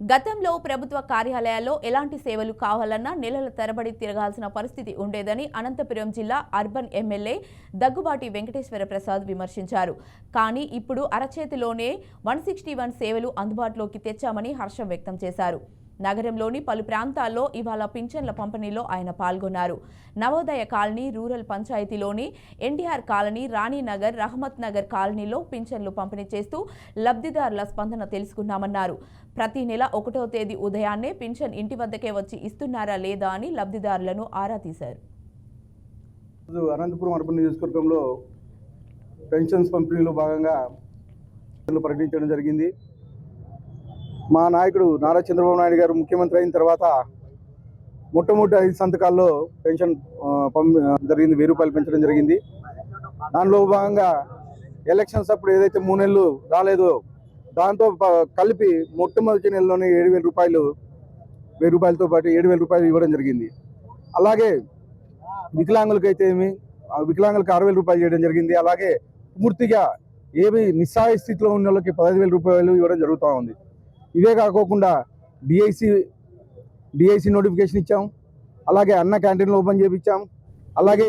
గతంలో ప్రభుత్వ కార్యాలయాల్లో ఎలాంటి సేవలు కావాలన్నా నెలల తరబడి తిరగాల్సిన పరిస్థితి ఉండేదని అనంతపురం జిల్లా అర్బన్ ఎమ్మెల్యే దగ్గుబాటి వెంకటేశ్వర ప్రసాద్ విమర్శించారు. కానీ ఇప్పుడు అరచేతిలోనే 161 సేవలు అందుబాటులోకి తెచ్చామని హర్షం వ్యక్తం చేశారు. నగరంలోని పలు ప్రాంతాల్లో ఇవాళ పింఛన్ల పంపిణీలో ఆయన పాల్గొన్నారు. నవోదయ కాలనీ, రూరల్ పంచాయతీలోని ఎన్టీఆర్ కాలనీ, రాణీనగర్, రహమత్ నగర్ కాలనీలో పింఛన్లు పంపిణీ చేస్తూ లబ్ధిదారుల స్పందన తెలుసుకున్నామన్నారు. ప్రతి నెల 1వ తేదీ ఉదయాన్నే పింఛన్ ఇంటి వద్దకే వచ్చి ఇస్తున్నారా లేదా అని లబ్ధిదారులను ఆరా తీశారు. అనంతపురం అర్బన్ నియోజకవర్గంలో పెన్షన్స్ పంపిణీలో భాగంగా ప్రకటించడం జరిగింది. మా నాయకుడు నారా చంద్రబాబు నాయుడు గారు ముఖ్యమంత్రి అయిన తర్వాత మొట్టమొదటి 5 సంతకాల్లో పెన్షన్ జరిగింది. 1000 రూపాయలు పెంచడం జరిగింది. దానిలో భాగంగా ఎలక్షన్స్ అప్పుడు ఏదైతే 3 నెలలు రాలేదో దాంతో కలిపి మొట్టమొదటి నెలలోనే 7000 రూపాయలు, 1000 రూపాయలతో పాటు 7000 రూపాయలు ఇవ్వడం జరిగింది. అలాగే వికలాంగులకైతే వికలాంగులకు 6000 రూపాయలు చేయడం జరిగింది. అలాగే పూర్తిగా ఏమి నిస్సహాయ స్థితిలో ఉన్న వాళ్ళకి 15000 రూపాయలు ఇవ్వడం జరుగుతూ ఉంది. ఇవే కాకోకుండా డిఐసి నోటిఫికేషన్ ఇచ్చాం. అలాగే అన్న క్యాంటీన్లు ఓపెన్ చేయించాం. అలాగే